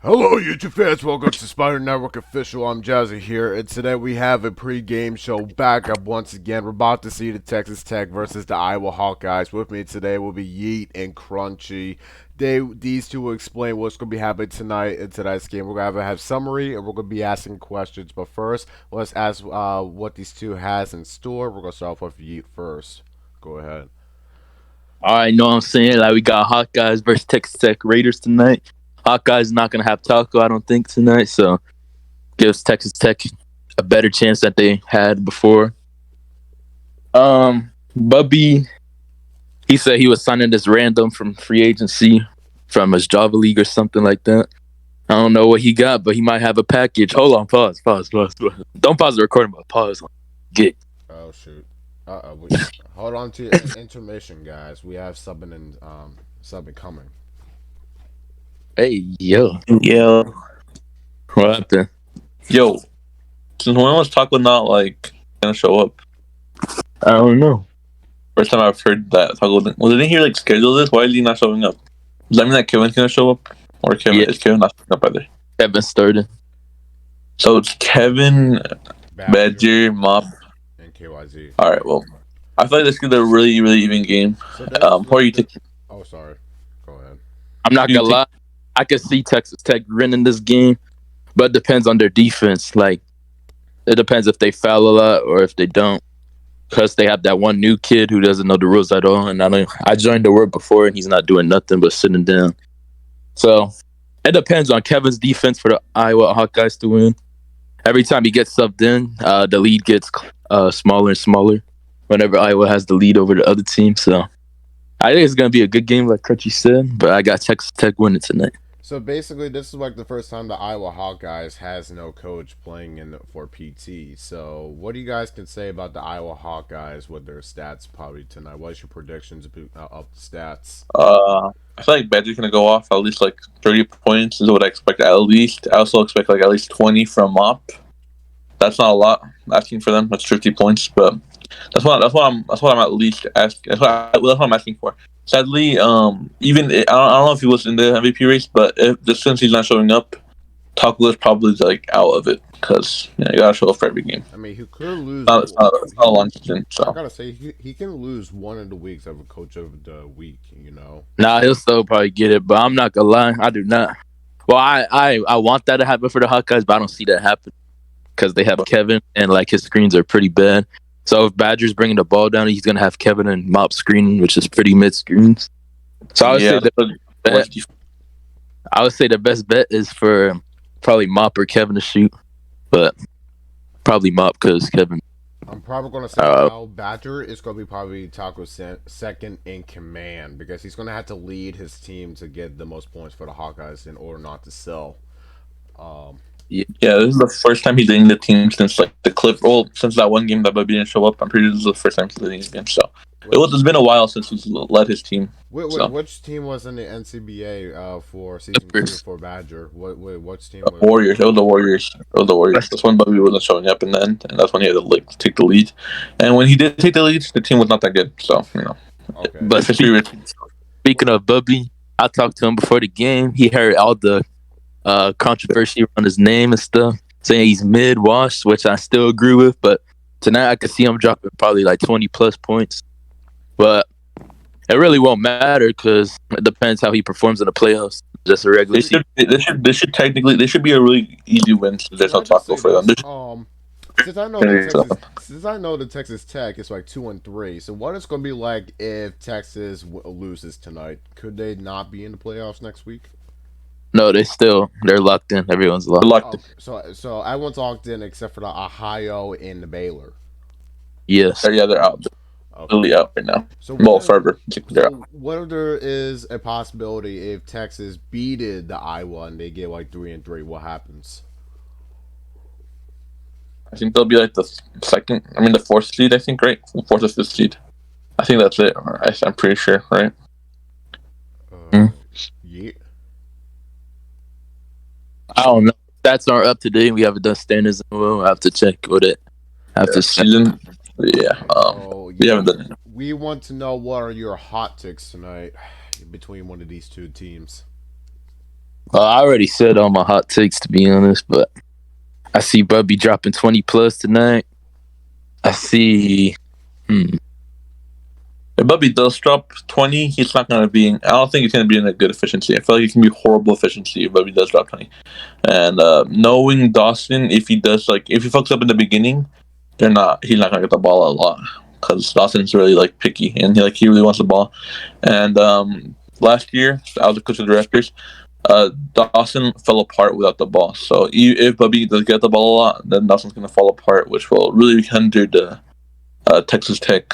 Hello, YouTube fans. Welcome to Spider Network Official. I'm Jazzy here, and today we have a pre-game show backup once again. We're about to see the Texas Tech versus the Iowa Hawkeyes. With me today will be Yeet and Crunchy. These two will explain what's going to be happening tonight in tonight's game. We're going to have summary, and we're going to be asking questions. But first, let's ask what these two has in store. We're going to start off with Yeet first. Go ahead. All right, know what I'm saying? Like, we got Hawkeyes versus Texas Tech Raiders tonight. Hawkeyes not going to have Taco, I don't think, tonight. So, gives Texas Tech a better chance that they had before. Bubby, he said he was signing this random from free agency from his Java League or something like that. I don't know what he got, but he might have a package. Hold on, pause. Don't pause the recording, but pause. Get. Oh, shoot. Hold on to intermission, guys. We have subbing coming. Hey, yo. Yo, What happened? yo, since when was Taco not gonna show up? I don't know. First time I've heard that Taco didn't he schedule this? Why is he not showing up? Does that mean that Kevin's gonna show up, or is Kevin not showing up either? Kevin started. So it's Kevin, Badger, Mop, and KYZ. All right, well, I feel like this is a really even game. Who are you taking? Oh, sorry. Go ahead. I'm not gonna lie. I could see Texas Tech winning this game, but it depends on their defense. Like, it depends if they foul a lot or if they don't, because they have that one new kid who doesn't know the rules at all. And I joined the work before, and he's not doing nothing but sitting down. So it depends on Kevin's defense for the Iowa Hawkeyes to win. Every time he gets subbed in, the lead gets smaller and smaller whenever Iowa has the lead over the other team. So I think it's going to be a good game, like Crutchy said, but I got Texas Tech winning tonight. So basically, this is like the first time the Iowa Hawkeyes has no coach playing in for PT. So what do you guys can say about the Iowa Hawkeyes with their stats probably tonight? What's your predictions of the stats? I feel like Badger's gonna go off at least 30 points is what I expect at least. I also expect at least 20 from Mop. That's not a lot asking for them. That's 50 points, but that's what I'm at least asking. That's what I'm asking for. Sadly, even I don't know if he was in the MVP race, but since he's not showing up, Taco is probably out of it because you gotta show up for every game. I mean, he could lose. It's not a long season, so I gotta say he can lose one of the weeks of a coach of the week. Nah, he'll still probably get it, but I'm not gonna lie, I do not. Well, I want that to happen for the Hawkeyes, but I don't see that happen because they have Kevin and his screens are pretty bad. So if Badger's bringing the ball down, he's gonna have Kevin and Mop screening, which is pretty mid screens. So I would say the best bet is for probably Mop or Kevin to shoot, but probably Mop because Kevin. I'm probably gonna say Badger is gonna be probably Taco's second in command because he's gonna have to lead his team to get the most points for the Hawkeyes in order not to sell. Yeah, this is the first time he's leading the team since the clip. Well, since that one game that Bubby didn't show up, I'm pretty sure this is the first time he's leading his game. So it's been a while since he's led his team. Which team was in the NCCAA for season 2 for Badger? Which team? Warriors. It was the Warriors. That's when Bubby wasn't showing up in the end, and that's when he had to take the lead. And when he did take the lead, the team was not that good. So Okay. But speaking of Bubby, I talked to him before the game. He heard all the controversy around his name and stuff, saying he's mid-washed, which I still agree with. But tonight I could see him dropping probably 20 plus points. But it really won't matter because it depends how he performs in the playoffs. Just a regular season. This should be a really easy win. So there's no Taco for them. Since I know the Texas Tech is 2-3, so what it's going to be like if Texas loses tonight? Could they not be in the playoffs next week? No, they're locked in. Everyone's locked in. So everyone's locked in except for the Ohio and the Baylor. Yes. They're out. Really out right now. So forever. What if there is a possibility if Texas beated the Iowa and they get 3-3? What happens? I think they'll be the fourth seed. I think, right? Fourth or fifth seed. I think that's it. I'm pretty sure, right? Yeah. I don't know. Stats aren't up to date. We haven't done standards in a while. I have to check with it. After season. Yeah. We haven't done it. We want to know what are your hot takes tonight between one of these two teams. I already said all my hot takes, to be honest, but I see Bubby dropping 20 plus tonight. I see. If Bubby does drop 20, he's not going to be. I don't think he's going to be in a good efficiency. I feel like he can be horrible efficiency if Bubby does drop 20. And knowing Dawson, if he does if he fucks up in the beginning, he's not going to get the ball a lot because Dawson's really picky and he really wants the ball. And last year, I was a coach of the Raptors. Dawson fell apart without the ball. So if Bubby does get the ball a lot, then Dawson's going to fall apart, which will really hinder the Texas Tech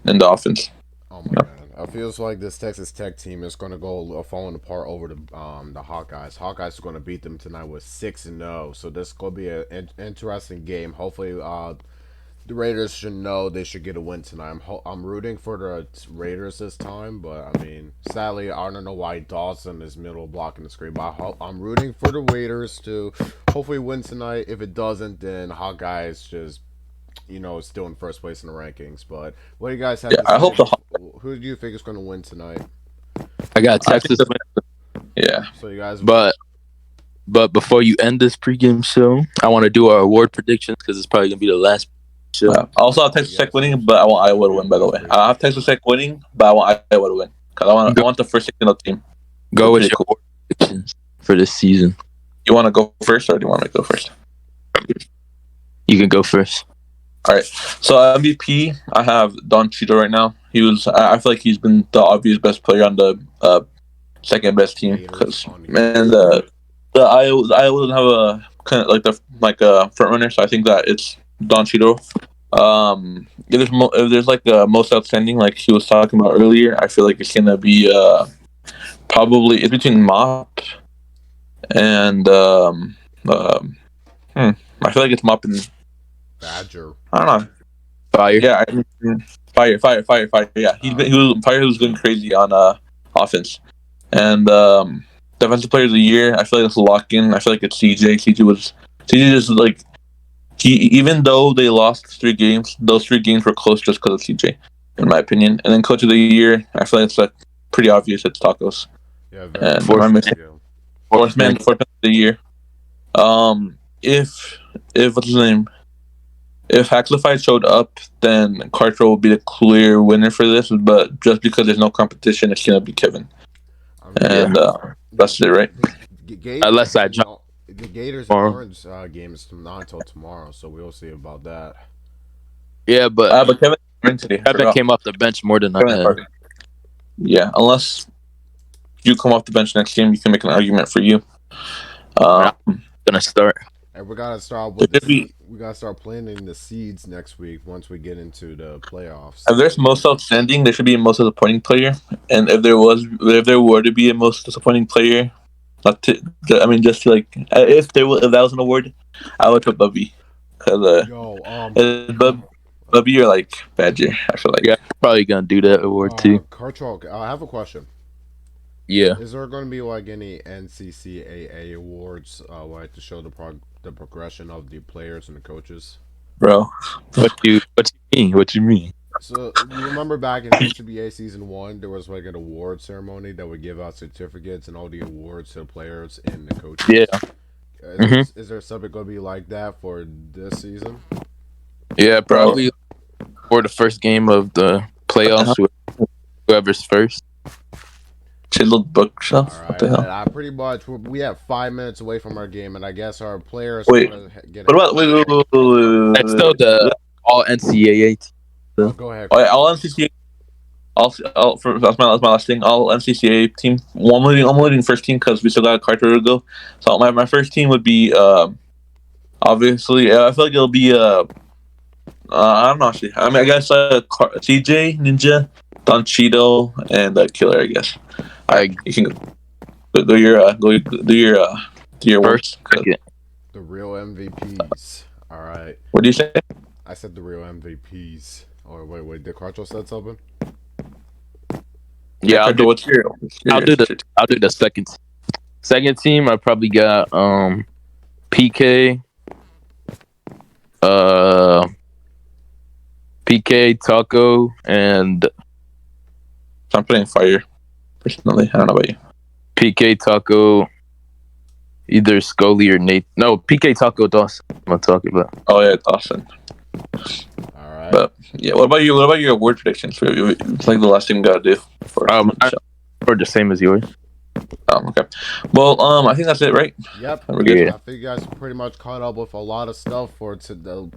in the offense. Oh my god. It feels like this Texas Tech team is going to go falling apart over the Hawkeyes. Hawkeyes are going to beat them tonight with 6-0. So this is going to be an interesting game. Hopefully, the Raiders should know they should get a win tonight. I'm rooting for the Raiders this time, but I mean, sadly, I don't know why Dawson is middle blocking the screen. But I'm rooting for the Raiders to hopefully win tonight. If it doesn't, then Hawkeyes just still in first place in the rankings. But what do you guys have to say? I hope Who do you think is going to win tonight? I got Texas. Yeah. So you guys, But before you end this pregame show, I want to do our award predictions because it's probably gonna be the last show. I also have Texas Tech winning, but I want Iowa to win. By the way, I have Texas Tech winning, but I want Iowa to win because I want the first 16 team. Go with your award predictions for this season. You want to go first, or do you want me to go first? You can go first. All right. So MVP, I have Don Cheadle right now. I feel like he's been the obvious best player on the second best team because the Iowa doesn't have a kind of a front runner, so I think that it's Don Cheadle. If there's a most outstanding, like he was talking about earlier, I feel like it's gonna be probably it's between Mop and I feel like it's Mop and Badger. I don't know. Fire. Yeah, Fire. Yeah, Fire was going crazy on offense. And defensive player of the year, I feel like it's lock in. I feel like it's CJ. CJ just even though they lost 3 games, those 3 games were close just because of CJ, in my opinion. And then coach of the year, I feel like it's pretty obvious it's Tacos. Yeah, and fourth man of the year. If what's his name? If Haxify showed up, then Carter will be the clear winner for this. But just because there's no competition, it's gonna be Kevin. And that's it, right? Unless I jump. The Gators Orange game is not until tomorrow, so we'll see about that. Yeah, but Kevin today. Kevin came off the bench more than I had. Yeah, unless you come off the bench next game, you can make an argument for you. I'm gonna start. And we gotta start with we gotta start planning the seeds next week once we get into the playoffs. If there's most outstanding, there should be a most disappointing player. And if there were to be a most disappointing player, if that was an award, I would put Bubby. Because Bubby or Badger, I feel like. Yeah, probably gonna do that award too. Karchok, I have a question. Yeah. Is there going to be any NCCAA awards to show the progression of the players and the coaches? Bro, what you mean? What you mean? So you remember back in NCCAA season 1, there was an award ceremony that would give out certificates and all the awards to the players and the coaches. Yeah. Is there something going to be like that for this season? Yeah, probably for the first game of the playoffs, whoever's first. Chiseled bookshelf. All right, what the hell? pretty much we have 5 minutes away from our game, and I guess our players. Wait, what about wait. It's still the all NCAA team. Go ahead. All NCCAA. That's my last thing. All NCCAA team. Well, I'm leading first team because we still got a Carter to go. So my first team would be obviously. I feel like it'll be I don't know actually. I mean, I guess CJ Ninja, Don Cheadle, and Killer. I guess. You can do your first. The real MVPs. All right. What do you say? I said the real MVPs. Or wait. Did Carcho said something? Yeah, I'll do the second. Second team, I probably got PK, Taco, and I'm putting Fire. Personally, I don't know about you. PK, Taco, Either Scully or Nate. No, PK Taco Dawson. I'm talking about. Oh yeah, Dawson. All right. But yeah, what about you? What about your award predictions? It's like the last thing we gotta do. Or the same as yours. Okay. Well, I think that's it, right? Yep. We're good. Yeah. I think you guys are pretty much caught up with a lot of stuff for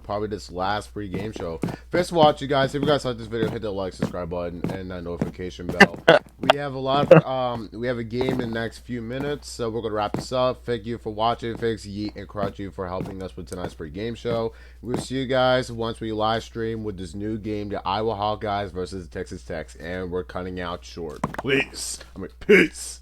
probably this last free game show. Thanks for watching, guys. If you guys like this video, hit the like, subscribe button, and that notification bell. We have a lot of, we have a game in the next few minutes, so we're gonna wrap this up. Thank you for watching. Thanks Yeet and Crutchy for helping us with tonight's free game show. We'll see you guys once we live stream with this new game, the Iowa Hawkeyes versus the Texas Techs, and we're cutting out short. Please. Peace.